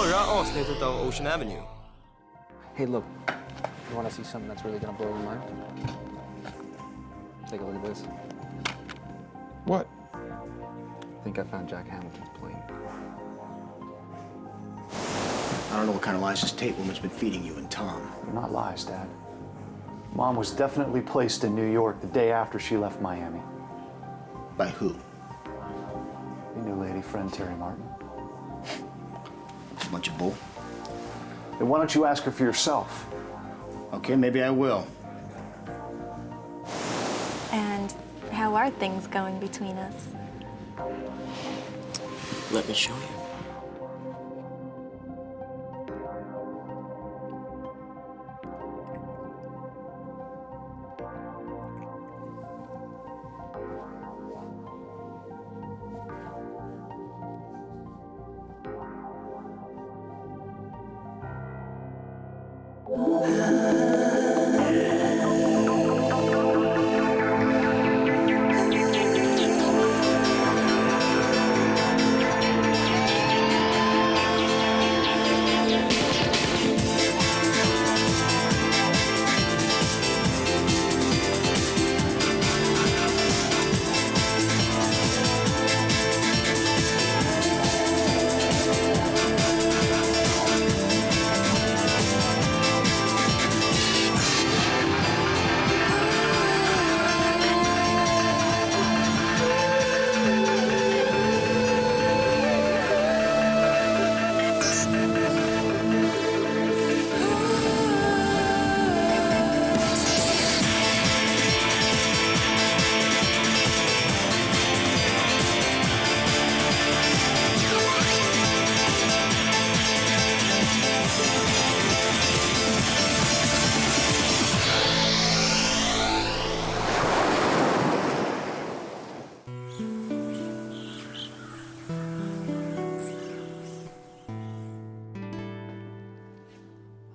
förra avsnittet av Ocean Avenue. Hey, look. You want to see something that's really gonna blow your mind? Take a look at this. What? I think I found Jack Hamilton's plane. I don't know what kind of lies this Tate woman's been feeding you and Thom. They're not lies, Dad. Mom was definitely placed in New York the day after she left Miami. By who? Your new lady friend, Terry Martin. A bunch of bull. Then why don't you ask her for yourself? Okay, maybe I will. And how are things going between us? Let me show you.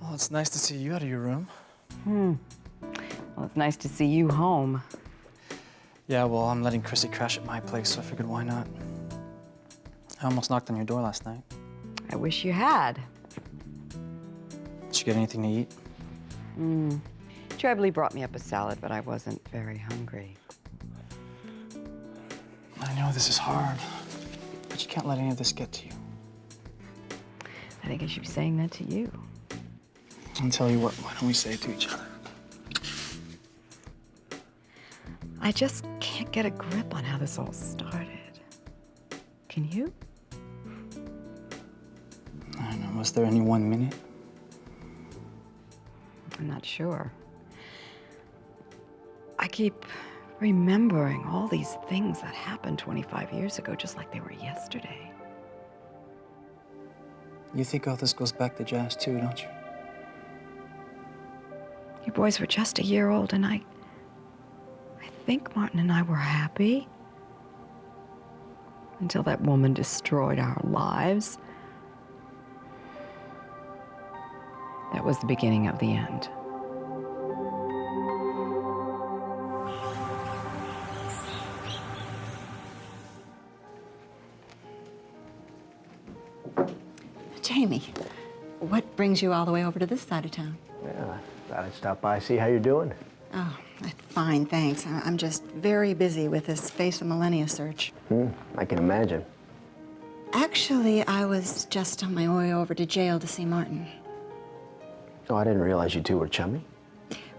Well, it's nice to see you out of your room. Well, it's nice to see you home. Yeah, well, I'm letting Chrissy crash at my place, so I figured why not? I almost knocked on your door last night. I wish you had. Did you get anything to eat? Trebly brought me up a salad, but I wasn't very hungry. I know this is hard, but you can't let any of this get to you. I think I should be saying that to you. I'll tell you what, why don't we say it to each other? I just can't get a grip on how this all started. Can you? I don't know, was there any 1 minute? I'm not sure. I keep remembering all these things that happened 25 years ago, just like they were yesterday. You think all this goes back to jazz too, don't you? You boys were just a year old, and I think Martin and I were happy until that woman destroyed our lives. That was the beginning of the end. Jamie, what brings you all the way over to this side of town? Yeah, I thought I'd stop by, see how you're doing. Oh, fine, thanks. I'm just very busy with this Face of Millennia search. I can imagine. Actually, I was just on my way over to jail to see Martin. Oh, I didn't realize you two were chummy.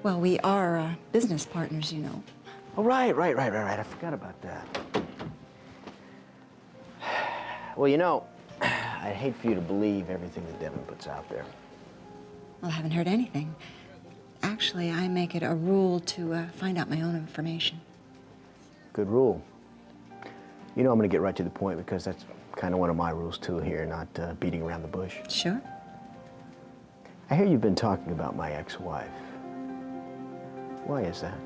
Well, we are business partners, you know. Oh, right. I forgot about that. Well, you know, I'd hate for you to believe everything that Devin puts out there. Well, I haven't heard anything. Actually, I make it a rule to find out my own information. Good rule. You know I'm going to get right to the point because that's kind of one of my rules, too, here, not beating around the bush. Sure. I hear you've been talking about my ex-wife. Why is that?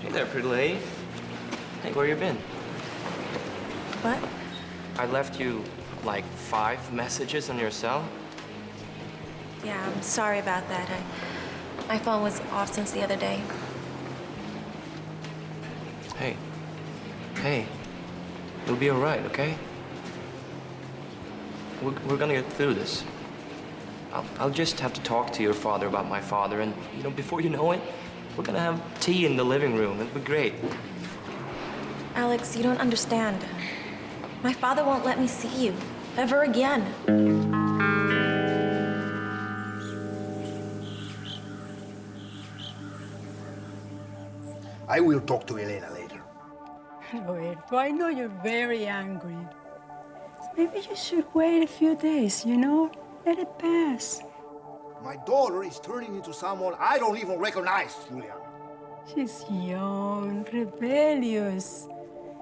Hey there, pretty lady. Hey, where you been? What? I left you, like, 5 messages on your cell. Yeah, I'm sorry about that. My phone was off since the other day. Hey. Hey. You'll be all right, okay? We're gonna get through this. I'll just have to talk to your father about my father, and, you know, before you know it, we're gonna have tea in the living room. It'll be great. Alex, you don't understand. My father won't let me see you ever again. I will talk to Elena later. Roberto, I know you're very angry. Maybe you should wait a few days, you know? Let it pass. My daughter is turning into someone I don't even recognize, Juliana. She's young, rebellious.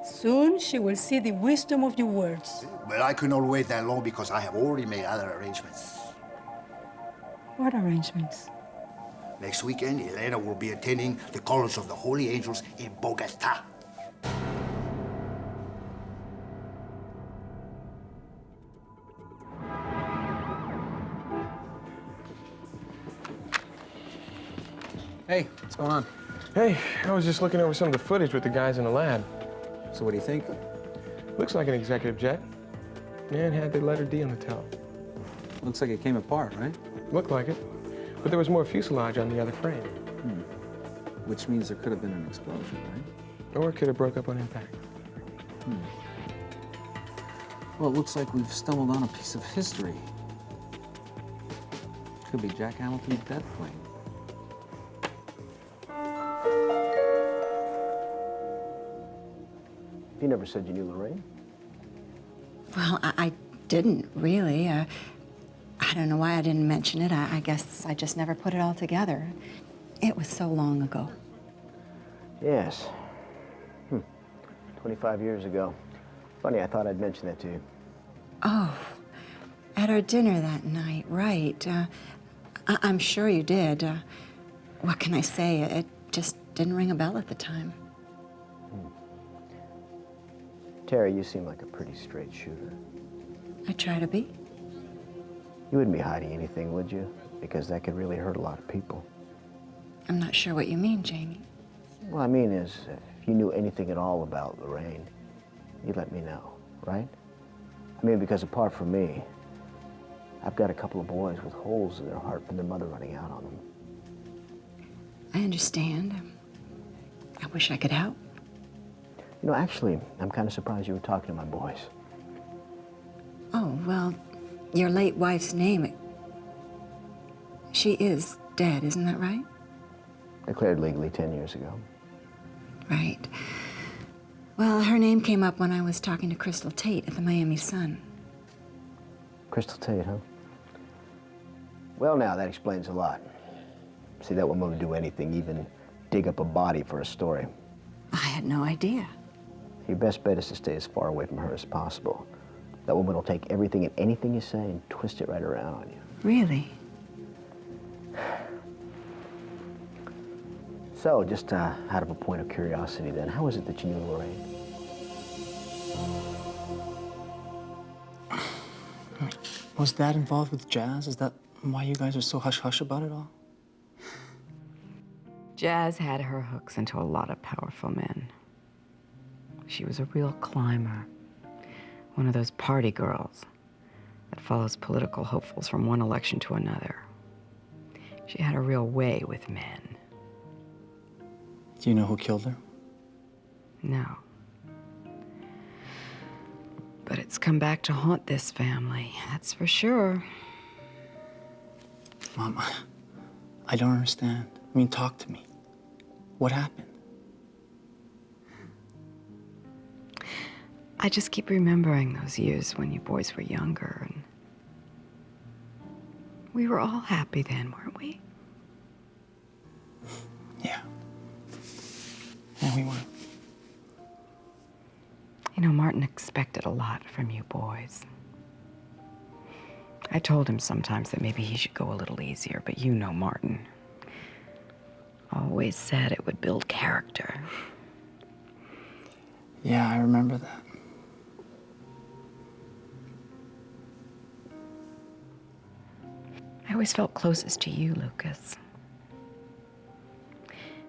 Soon she will see the wisdom of your words. But I could not wait that long because I have already made other arrangements. What arrangements? Next weekend, Elena will be attending the College of the Holy Angels in Bogota. Hey, what's going on? Hey, I was just looking over some of the footage with the guys in the lab. So what do you think? Looks like an executive jet. Man had the letter D on the tail. Looks like it came apart, right? Looked like it. But there was more fuselage on the other frame. Which means there could have been an explosion, right? Or it could have broke up on impact. Well, it looks like we've stumbled on a piece of history. Could be Jack Hamilton's death plane. You never said you knew Lorraine? Well, I didn't really. I don't know why I didn't mention it. I guess I just never put it all together. It was so long ago. Yes. 25 years ago. Funny, I thought I'd mention that to you. Oh, at our dinner that night, right. I'm sure you did. What can I say? It just didn't ring a bell at the time. Terry, you seem like a pretty straight shooter. I try to be. You wouldn't be hiding anything, would you? Because that could really hurt a lot of people. I'm not sure what you mean, Jamie. What I mean is, if you knew anything at all about Lorraine, you'd let me know, right? I mean, because apart from me, I've got a couple of boys with holes in their heart from their mother running out on them. I understand. I wish I could help. You know, actually, I'm kind of surprised you were talking to my boys. Oh, well, your late wife's name, she is dead, isn't that right? Declared legally 10 years ago. Right. Well, her name came up when I was talking to Crystal Tate at the Miami Sun. Crystal Tate, huh? Well, now, that explains a lot. See, that woman would do anything, even dig up a body for a story. I had no idea. Your best bet is to stay as far away from her as possible. That woman will take everything and anything you say and twist it right around on you. Really? So, just out of a point of curiosity then, how is it that you knew Lorraine? Was Dad involved with jazz? Is that why you guys are so hush-hush about it all? Jazz had her hooks into a lot of powerful men. She was a real climber. One of those party girls that follows political hopefuls from one election to another. She had a real way with men. Do you know who killed her? No. But it's come back to haunt this family, that's for sure. Mom, I don't understand. I mean, talk to me. What happened? I just keep remembering those years when you boys were younger, and we were all happy then, weren't we? Yeah. Yeah, we were. You know, Martin expected a lot from you boys. I told him sometimes that maybe he should go a little easier, but you know Martin. Always said it would build character. Yeah, I remember that. I always felt closest to you, Lucas.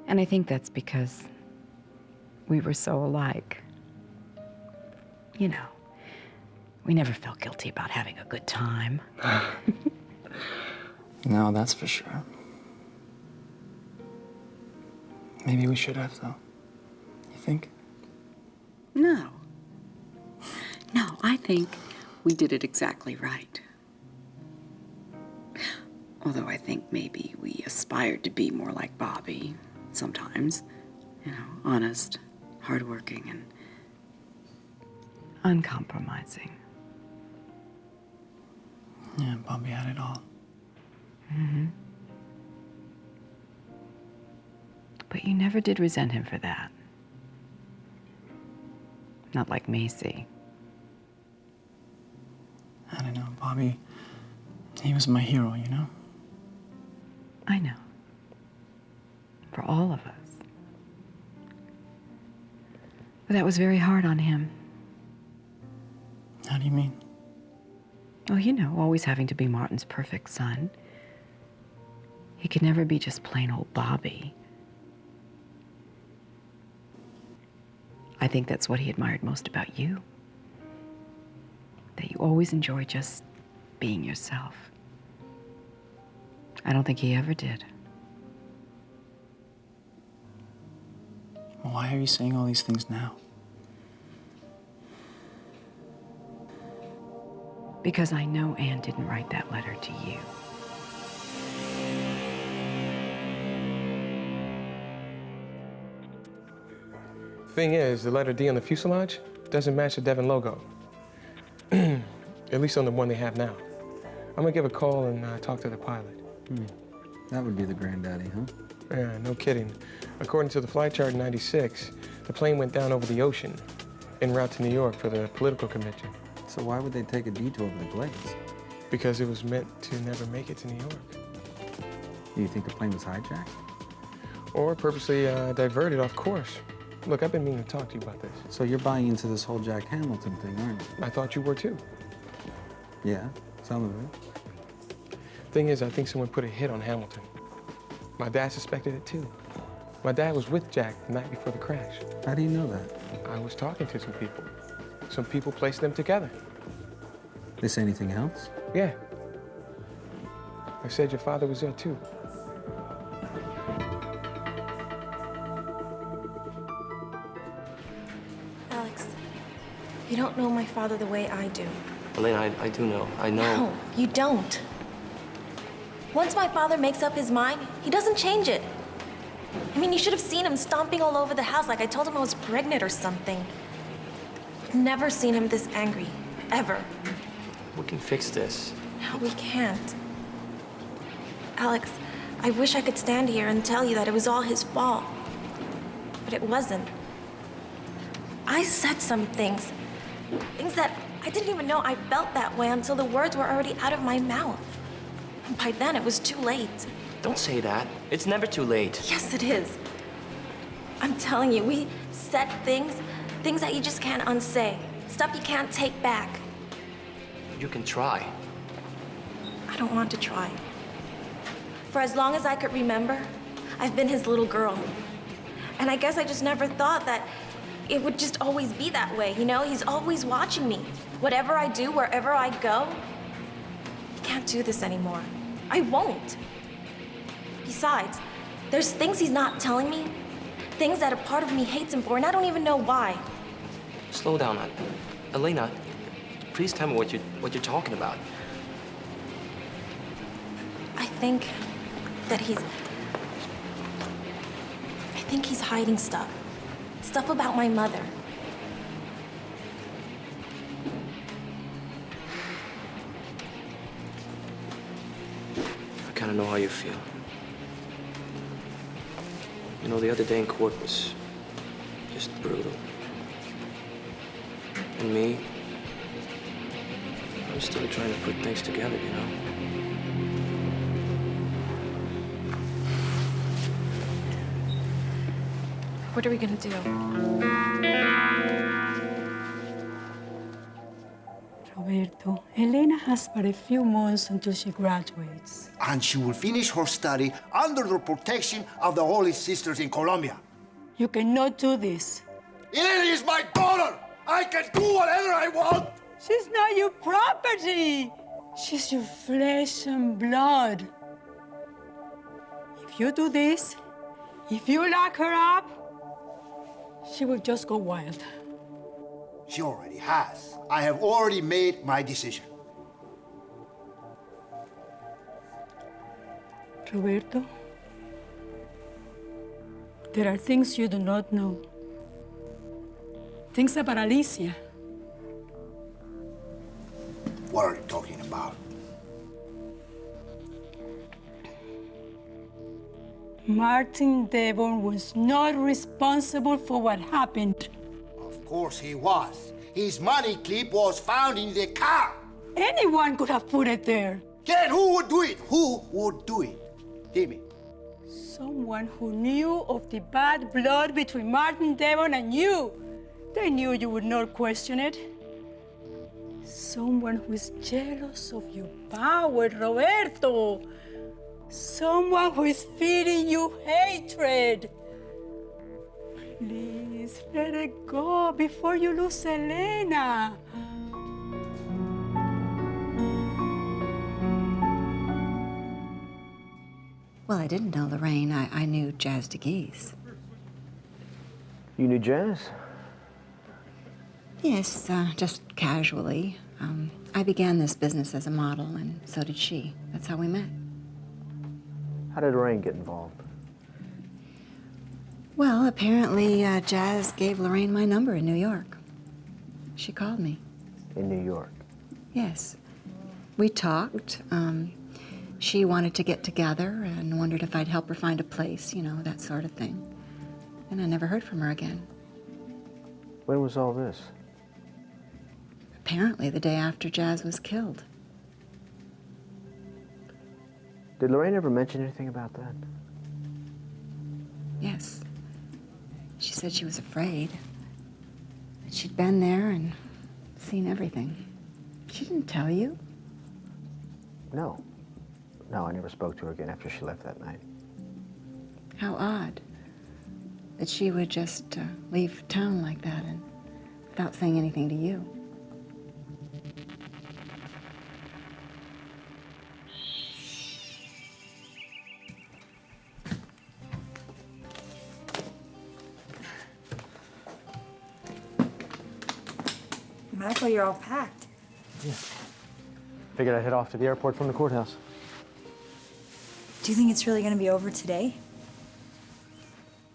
And I think that's because we were so alike. You know, we never felt guilty about having a good time. No, that's for sure. Maybe we should have, though. You think? No. No, I think we did it exactly right. Although I think maybe we aspired to be more like Bobby sometimes. You know, honest, hardworking, and uncompromising. Yeah, Bobby had it all. Mm-hmm. But you never did resent him for that. Not like Macy. I don't know, Bobby, he was my hero, you know? I know. For all of us. But that was very hard on him. How do you mean? Oh, you know, always having to be Martin's perfect son. He could never be just plain old Bobby. I think that's what he admired most about you. That you always enjoy just being yourself. I don't think he ever did. Why are you saying all these things now? Because I know Anne didn't write that letter to you. Thing is, the letter D on the fuselage doesn't match the Devon logo. At least on the one they have now. I'm gonna give a call and talk to the pilot. That would be the granddaddy, huh? Yeah, no kidding. According to the flight chart in '96, the plane went down over the ocean, en route to New York for the political convention. So why would they take a detour over the Glades? Because it was meant to never make it to New York. Do you think the plane was hijacked? Or purposely diverted off course. Look, I've been meaning to talk to you about this. So you're buying into this whole Jack Hamilton thing, aren't you? I thought you were too. Yeah, some of it. Thing is, I think someone put a hit on Hamilton. My dad suspected it too. My dad was with Jack the night before the crash. How do you know that? I was talking to some people. Some people placed them together. They say anything else? Yeah. I said your father was there too. Alex, you don't know my father the way I do. Elena, I do know. I know. No, you don't. Once my father makes up his mind, he doesn't change it. I mean, you should have seen him stomping all over the house like I told him I was pregnant or something. I've never seen him this angry, ever. We can fix this. No, we can't. Alex, I wish I could stand here and tell you that it was all his fault. But it wasn't. I said some things. Things that I didn't even know I felt that way until the words were already out of my mouth. And by then, it was too late. Don't say that. It's never too late. Yes, it is. I'm telling you, we said things that you just can't unsay. Stuff you can't take back. You can try. I don't want to try. For as long as I could remember, I've been his little girl. And I guess I just never thought that it would just always be that way, you know? He's always watching me. Whatever I do, wherever I go, I can't do this anymore. I won't. Besides, there's things he's not telling me, things that a part of me hates him for, and I don't even know why. Slow down, Elena. Please tell me what you're talking about. I think that he's hiding stuff. Stuff about my mother. I kind of know how you feel. You know, the other day in court was just brutal. And me, I'm still trying to put things together, you know? What are we gonna do? Roberto. Elena has but a few months until she graduates. And she will finish her study under the protection of the Holy Sisters in Colombia. You cannot do this. Elena is my daughter! I can do whatever I want! She's not your property. She's your flesh and blood. If you do this, if you lock her up, she will just go wild. She already has. I have already made my decision. Roberto, there are things you do not know. Things about Alicia. What are you talking about? Martin Devon was not responsible for what happened. Of course he was. His money clip was found in the car. Anyone could have put it there. Then who would do it? Who would do it? Tell me. Someone who knew of the bad blood between Martin Devon and you. They knew you would not question it. Someone who is jealous of your power, Roberto. Someone who is feeding you hatred. Please, let it go before you lose Elena. Well, I didn't know Lorraine. I knew Jazz DeGeese. You knew Jazz? Yes, just casually. I began this business as a model, and so did she. That's how we met. How did Lorraine get involved? Well, apparently Jazz gave Lorraine my number in New York. She called me. In New York? Yes. We talked. She wanted to get together and wondered if I'd help her find a place, you know, that sort of thing. And I never heard from her again. When was all this? Apparently the day after Jazz was killed. Did Lorraine ever mention anything about that? Yes. She said she was afraid. That she'd been there and seen everything. She didn't tell you? No. No, I never spoke to her again after she left that night. How odd that she would just leave town like that and without saying anything to you. Michael, you're all packed. Yeah. Figured I'd head off to the airport from the courthouse. Do you think it's really going to be over today?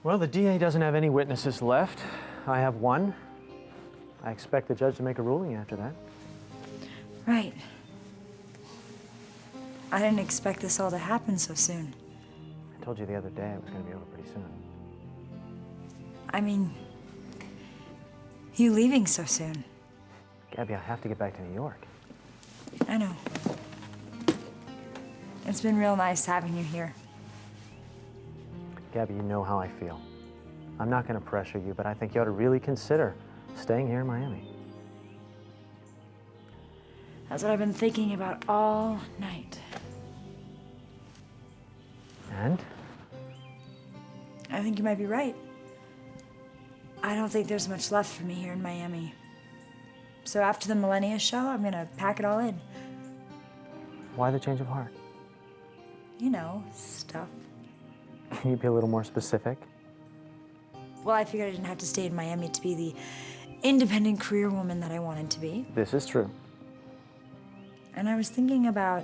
Well, the DA doesn't have any witnesses left. I have one. I expect the judge to make a ruling after that. Right. I didn't expect this all to happen so soon. I told you the other day it was going to be over pretty soon. I mean, you leaving so soon. Gabby, I have to get back to New York. I know. It's been real nice having you here. Gabby, you know how I feel. I'm not going to pressure you, but I think you ought to really consider staying here in Miami. That's what I've been thinking about all night. And? I think you might be right. I don't think there's much left for me here in Miami. So after the Millennia show, I'm gonna pack it all in. Why the change of heart? You know, stuff. Can you be a little more specific? Well, I figured I didn't have to stay in Miami to be the independent career woman that I wanted to be. This is true. And I was thinking about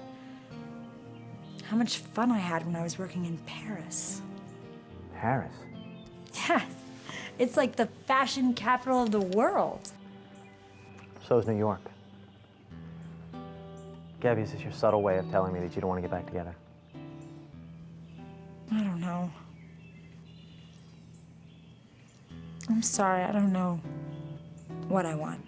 how much fun I had when I was working in Paris. Paris? Yes. It's like the fashion capital of the world. So is New York. Gabby, is this your subtle way of telling me that you don't want to get back together? I don't know. I'm sorry, I don't know what I want.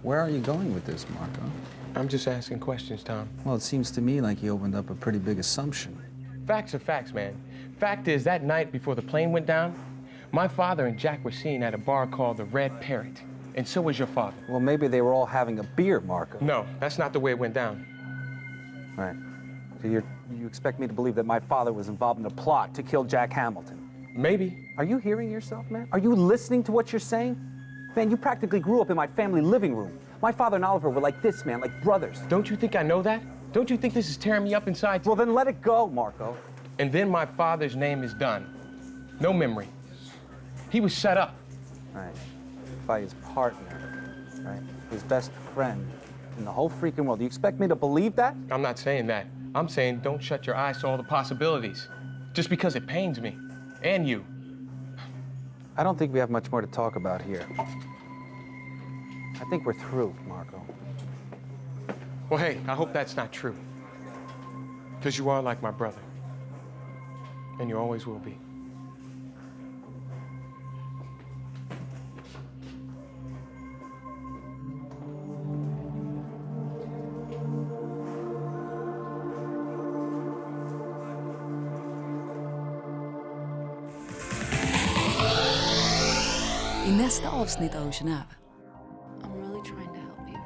Where are you going with this, Marco? I'm just asking questions, Thom. Well, it seems to me like you opened up a pretty big assumption. Facts are facts, man. Fact is, that night before the plane went down, my father and Jack were seen at a bar called the Red Parrot. And so was your father. Well, maybe they were all having a beer, Marco. No, that's not the way it went down. Right. So you expect me to believe that my father was involved in a plot to kill Jack Hamilton? Maybe. Are you hearing yourself, man? Are you listening to what you're saying? Man, you practically grew up in my family living room. My father and Oliver were like this, man, like brothers. Don't you think I know that? Don't you think this is tearing me up inside? Well, then let it go, Marco. And then my father's name is done. No memory. He was set up. Right. By his partner, right? His best friend in the whole freaking world. Do you expect me to believe that? I'm not saying that. I'm saying don't shut your eyes to all the possibilities. Just because it pains me. And you. I don't think we have much more to talk about here. I think we're through, Marco. Well, hey, I hope that's not true. Because you are like my brother. And you always will be. I nästa avsnitt av Genève. I'm really trying to help you.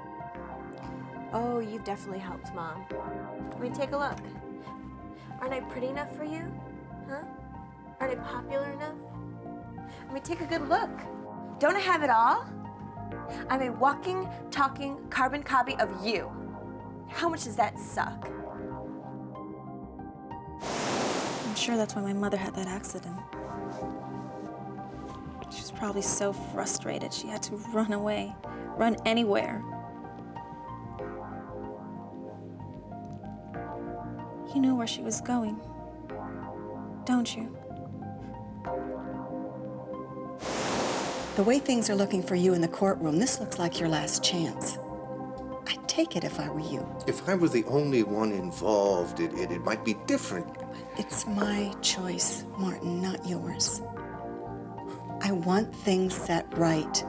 Oh, you've definitely helped, Mom. I mean, take a look. Aren't I pretty enough for you? Huh? Aren't I popular enough? I mean, take a good look. Don't I have it all? I'm a walking, talking, carbon copy of you. How much does that suck? I'm sure that's why my mother had that accident. She was probably so frustrated she had to run away, run anywhere. You knew where she was going, don't you? The way things are looking for you in the courtroom, this looks like your last chance. I'd take it if I were you. If I were the only one involved, it might be different. It's my choice, Martin, not yours. I want things set right.